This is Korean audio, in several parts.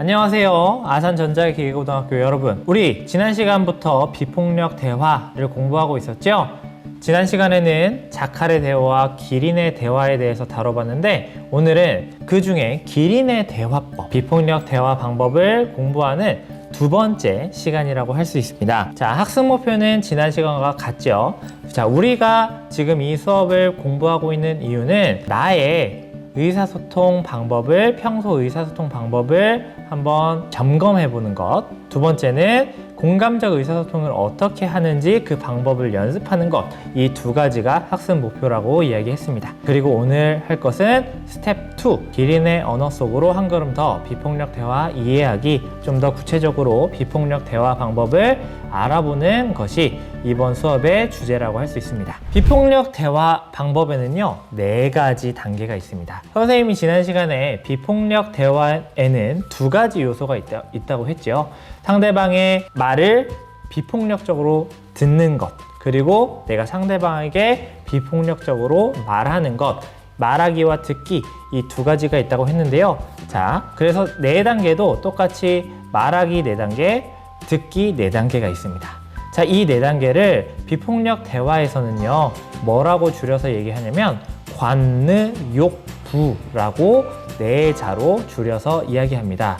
안녕하세요. 아산전자기계고등학교 여러분. 우리 지난 시간부터 비폭력 대화를 공부하고 있었죠? 지난 시간에는 자칼의 대화와 기린의 대화에 대해서 다뤄봤는데 오늘은 그 중에 기린의 대화법, 비폭력 대화 방법을 공부하는 두 번째 시간이라고 할 수 있습니다. 자, 학습 목표는 지난 시간과 같죠? 자, 우리가 지금 이 수업을 공부하고 있는 이유는 나의 의사소통 방법을, 평소 의사소통 방법을 한번 점검해 보는 것. 두 번째는 공감적 의사소통을 어떻게 하는지 그 방법을 연습하는 것. 이 두 가지가 학습 목표라고 이야기했습니다. 그리고 오늘 할 것은 스텝 2, 기린의 언어 속으로 한 걸음 더 비폭력 대화 이해하기, 좀 더 구체적으로 비폭력 대화 방법을 알아보는 것이 이번 수업의 주제라고 할 수 있습니다. 비폭력 대화 방법에는요, 4가지 단계가 있습니다. 선생님이 지난 시간에 비폭력 대화에는 2가지 요소가 있다고 했죠. 상대방의 말을 비폭력적으로 듣는 것, 그리고 내가 상대방에게 비폭력적으로 말하는 것, 말하기와 듣기, 이 2가지가 있다고 했는데요. 자, 그래서 4단계도 똑같이 말하기 4단계, 듣기 4단계가 있습니다. 자, 이 4단계를 비폭력 대화에서는요, 뭐라고 줄여서 얘기하냐면 관느욕부라고 4자로 줄여서 이야기합니다.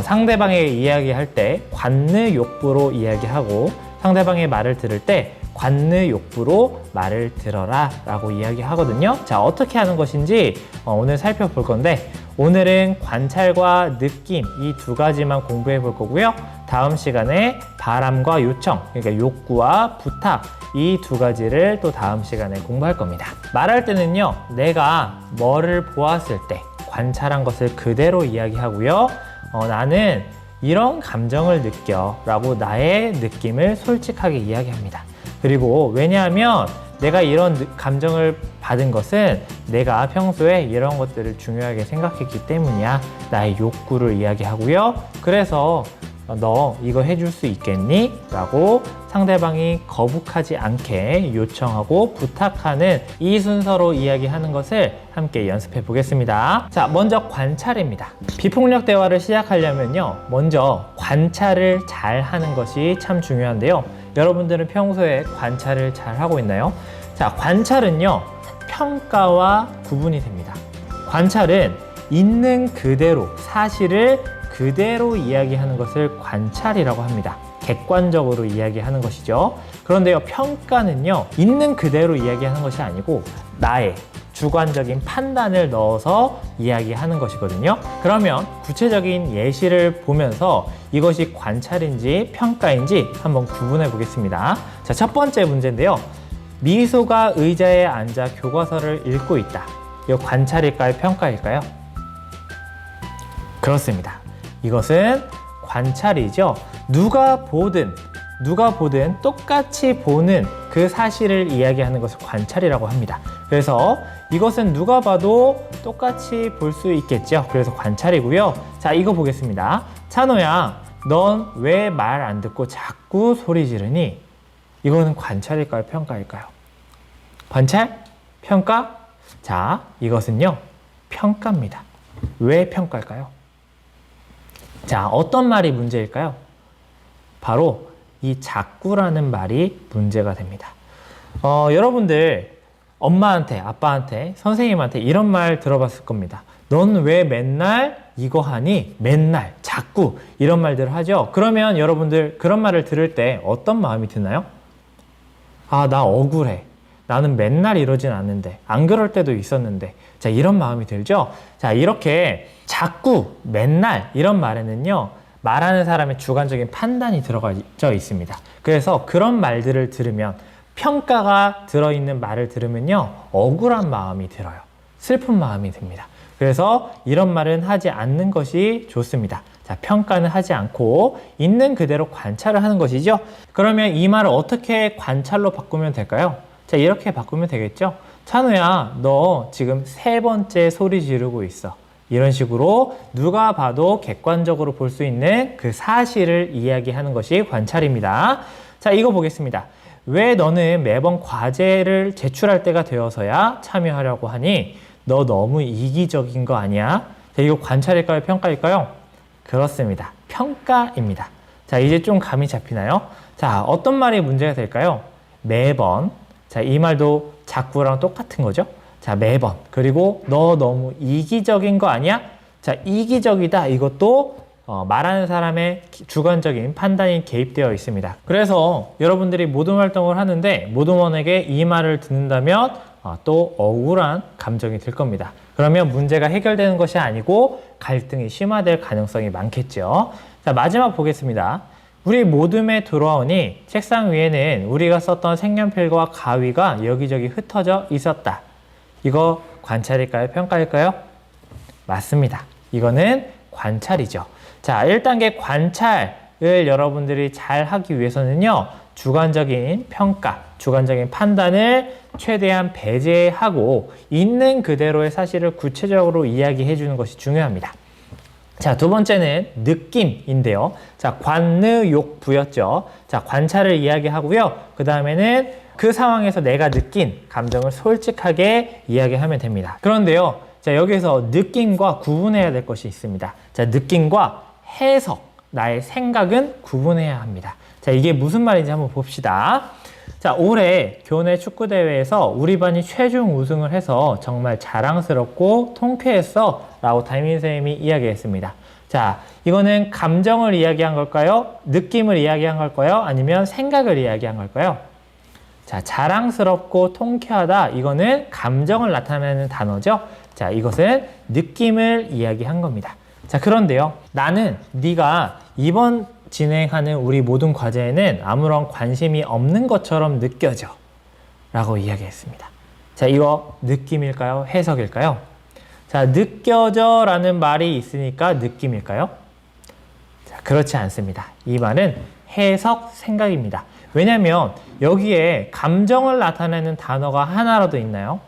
상대방에게 이야기할 때 관느욕부로 이야기하고, 상대방의 말을 들을 때 관느욕부로 말을 들어라 라고 이야기하거든요. 자, 어떻게 하는 것인지 오늘 살펴볼 건데, 오늘은 관찰과 느낌, 이 2가지만 공부해 볼 거고요. 다음 시간에 바람과 요청, 그러니까 욕구와 부탁, 이 2가지를 또 다음 시간에 공부할 겁니다. 말할 때는요, 내가 뭐를 보았을 때 관찰한 것을 그대로 이야기하고요. 나는 이런 감정을 느껴 라고 나의 느낌을 솔직하게 이야기합니다. 그리고 왜냐하면 내가 이런 감정을 받은 것은 내가 평소에 이런 것들을 중요하게 생각했기 때문이야. 나의 욕구를 이야기하고요. 그래서 너 이거 해줄 수 있겠니? 라고 상대방이 거북하지 않게 요청하고 부탁하는 이 순서로 이야기하는 것을 함께 연습해 보겠습니다. 자, 먼저 관찰입니다. 비폭력 대화를 시작하려면요, 먼저 관찰을 잘 하는 것이 참 중요한데요. 여러분들은 평소에 관찰을 잘 하고 있나요? 자, 관찰은요, 평가와 구분이 됩니다. 관찰은 있는 그대로, 사실을 그대로 이야기하는 것을 관찰이라고 합니다. 객관적으로 이야기하는 것이죠. 그런데요, 평가는요, 있는 그대로 이야기하는 것이 아니고 나의 주관적인 판단을 넣어서 이야기하는 것이거든요. 그러면 구체적인 예시를 보면서 이것이 관찰인지 평가인지 한번 구분해 보겠습니다. 자, 첫 번째 문제인데요. 미소가 의자에 앉아 교과서를 읽고 있다. 이거 관찰일까요? 평가일까요? 그렇습니다. 이것은 관찰이죠. 누가 보든 똑같이 보는 그 사실을 이야기하는 것을 관찰이라고 합니다. 그래서 이것은 누가 봐도 똑같이 볼 수 있겠죠. 그래서 관찰이고요. 자, 이거 보겠습니다. 찬호야, 넌 왜 말 안 듣고 자꾸 소리 지르니? 이거는 관찰일까요? 평가일까요? 관찰? 평가? 자, 이것은요, 평가입니다. 왜 평가일까요? 자, 어떤 말이 문제일까요? 바로 이 자꾸라는 말이 문제가 됩니다. 여러분들 엄마한테, 아빠한테, 선생님한테 이런 말 들어봤을 겁니다. 넌 왜 맨날 이거 하니? 맨날, 자꾸 이런 말들을 하죠. 그러면 여러분들 그런 말을 들을 때 어떤 마음이 드나요? 아, 나 억울해. 나는 맨날 이러진 않는데, 안 그럴 때도 있었는데. 자, 이런 마음이 들죠? 자, 이렇게 자꾸, 맨날 이런 말에는요, 말하는 사람의 주관적인 판단이 들어가져 있습니다. 그래서 그런 말들을 들으면, 평가가 들어있는 말을 들으면요, 억울한 마음이 들어요. 슬픈 마음이 듭니다. 그래서 이런 말은 하지 않는 것이 좋습니다. 자, 평가는 하지 않고 있는 그대로 관찰을 하는 것이죠. 그러면 이 말을 어떻게 관찰로 바꾸면 될까요? 자, 이렇게 바꾸면 되겠죠. 찬우야, 너 지금 3번째 소리 지르고 있어. 이런 식으로 누가 봐도 객관적으로 볼 수 있는 그 사실을 이야기하는 것이 관찰입니다. 자, 이거 보겠습니다. 왜 너는 매번 과제를 제출할 때가 되어서야 참여하려고 하니? 너 너무 이기적인 거 아니야? 자, 이거 관찰일까요? 평가일까요? 그렇습니다. 평가입니다. 자, 이제 좀 감이 잡히나요? 자, 어떤 말이 문제가 될까요? 매번. 자, 이 말도 자꾸랑 똑같은 거죠? 자, 매번. 그리고 너 너무 이기적인 거 아니야? 자, 이기적이다. 이것도 말하는 사람의 주관적인 판단이 개입되어 있습니다. 그래서 여러분들이 모든 활동을 하는데 모든원에게 이 말을 듣는다면 또 억울한 감정이 들 겁니다. 그러면 문제가 해결되는 것이 아니고 갈등이 심화될 가능성이 많겠죠. 자, 마지막 보겠습니다. 우리 모둠에 들어오니 책상 위에는 우리가 썼던 색연필과 가위가 여기저기 흩어져 있었다. 이거 관찰일까요? 평가일까요? 맞습니다. 이거는 관찰이죠. 자, 1단계 관찰을 여러분들이 잘 하기 위해서는요, 주관적인 평가, 주관적인 판단을 최대한 배제하고 있는 그대로의 사실을 구체적으로 이야기해 주는 것이 중요합니다. 자, 두 번째는 느낌인데요. 자, 관느욕부였죠. 자, 관찰을 이야기하고요. 그 다음에는 그 상황에서 내가 느낀 감정을 솔직하게 이야기하면 됩니다. 그런데요, 자, 여기서 느낌과 구분해야 될 것이 있습니다. 자, 느낌과 해석, 나의 생각은 구분해야 합니다. 자, 이게 무슨 말인지 한번 봅시다. 자, 올해 교내 축구대회에서 우리 반이 최종 우승을 해서 정말 자랑스럽고 통쾌했어 라고 담임 선생님이 이야기했습니다. 자, 이거는 감정을 이야기한 걸까요? 느낌을 이야기한 걸까요? 아니면 생각을 이야기한 걸까요? 자, 자랑스럽고 통쾌하다. 이거는 감정을 나타내는 단어죠. 자, 이것은 느낌을 이야기한 겁니다. 자, 그런데요, 나는 네가 이번 진행하는 우리 모든 과제에는 아무런 관심이 없는 것처럼 느껴져 라고 이야기했습니다. 자, 이거 느낌일까요? 해석일까요? 자, 느껴져 라는 말이 있으니까 느낌일까요? 자, 그렇지 않습니다. 이 말은 해석, 생각입니다. 왜냐하면 여기에 감정을 나타내는 단어가 하나라도 있나요?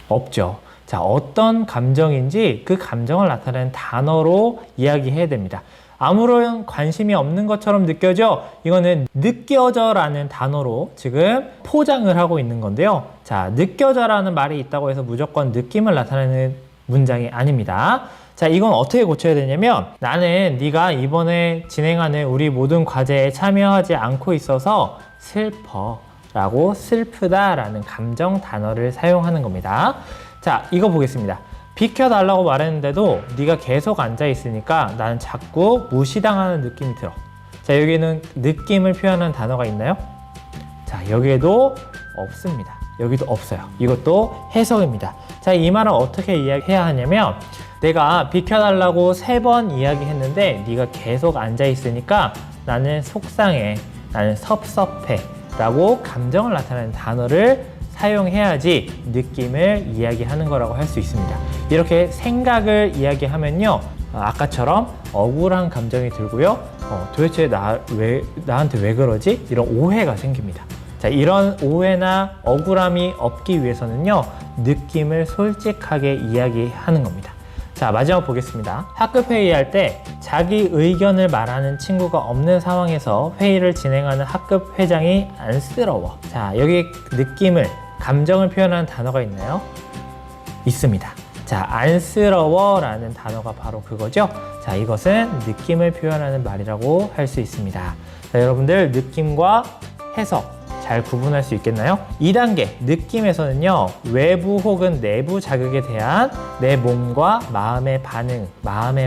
없죠. 자, 어떤 감정인지 그 감정을 나타내는 단어로 이야기해야 됩니다. 아무런 관심이 없는 것처럼 느껴져. 이거는 느껴져라는 단어로 지금 포장을 하고 있는 건데요. 자, 느껴져라는 말이 있다고 해서 무조건 느낌을 나타내는 문장이 아닙니다. 자, 이건 어떻게 고쳐야 되냐면, 나는 네가 이번에 진행하는 우리 모든 과제에 참여하지 않고 있어서 슬퍼 라고 슬프다라는 감정 단어를 사용하는 겁니다. 자, 이거 보겠습니다. 비켜달라고 말했는데도 네가 계속 앉아있으니까 나는 자꾸 무시당하는 느낌이 들어. 자, 여기는 느낌을 표현하는 단어가 있나요? 자, 여기에도 없습니다. 여기도 없어요. 이것도 해석입니다. 자, 이 말은 어떻게 이야기해야 하냐면, 내가 비켜달라고 3번 이야기했는데 네가 계속 앉아있으니까 나는 속상해, 나는 섭섭해 라고 감정을 나타내는 단어를 사용해야지 느낌을 이야기하는 거라고 할 수 있습니다. 이렇게 생각을 이야기하면요, 아까처럼 억울한 감정이 들고요, 도대체 나한테 왜 그러지? 이런 오해가 생깁니다. 자, 이런 오해나 억울함이 없기 위해서는요, 느낌을 솔직하게 이야기하는 겁니다. 자, 마지막 보겠습니다. 학급 회의할 때 자기 의견을 말하는 친구가 없는 상황에서 회의를 진행하는 학급 회장이 안쓰러워. 자, 여기 느낌을, 감정을 표현하는 단어가 있나요? 있습니다. 자, 안쓰러워 라는 단어가 바로 그거죠. 자, 이것은 느낌을 표현하는 말이라고 할 수 있습니다. 자, 여러분들 느낌과 해석 잘 구분할 수 있겠나요? 2단계 느낌에서는요, 외부 혹은 내부 자극에 대한 내 몸과 마음의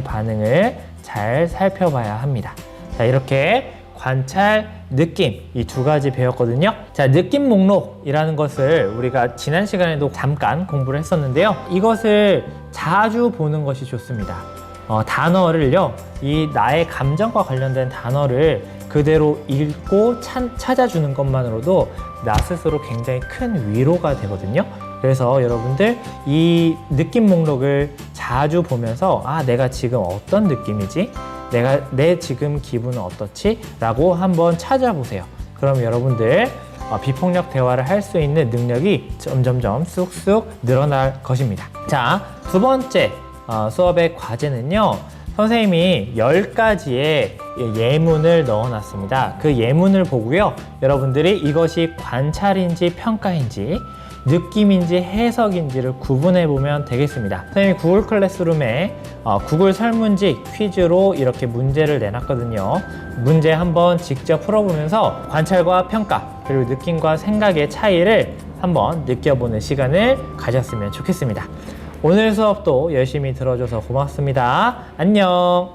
반응을 잘 살펴봐야 합니다. 자, 이렇게 관찰, 느낌 이 두 가지 배웠거든요. 자, 느낌 목록이라는 것을 우리가 지난 시간에도 잠깐 공부를 했었는데요. 이것을 자주 보는 것이 좋습니다. 단어를요, 이 나의 감정과 관련된 단어를 그대로 읽고 찾아주는 것만으로도 나 스스로 굉장히 큰 위로가 되거든요. 그래서 여러분들 이 느낌 목록을 자주 보면서, 아, 내가 지금 어떤 느낌이지? 내 지금 기분은 어떻지? 라고 한번 찾아보세요. 그럼 여러분들 비폭력 대화를 할 수 있는 능력이 점점점 쑥쑥 늘어날 것입니다. 자, 두 번째 수업의 과제는요, 선생님이 10가지의 예문을 넣어놨습니다. 그 예문을 보고요, 여러분들이 이것이 관찰인지 평가인지 느낌인지 해석인지를 구분해 보면 되겠습니다. 선생님이 구글 클래스룸에 구글 설문지 퀴즈로 이렇게 문제를 내놨거든요. 문제 한번 직접 풀어보면서 관찰과 평가 그리고 느낌과 생각의 차이를 한번 느껴보는 시간을 가졌으면 좋겠습니다. 오늘 수업도 열심히 들어줘서 고맙습니다. 안녕.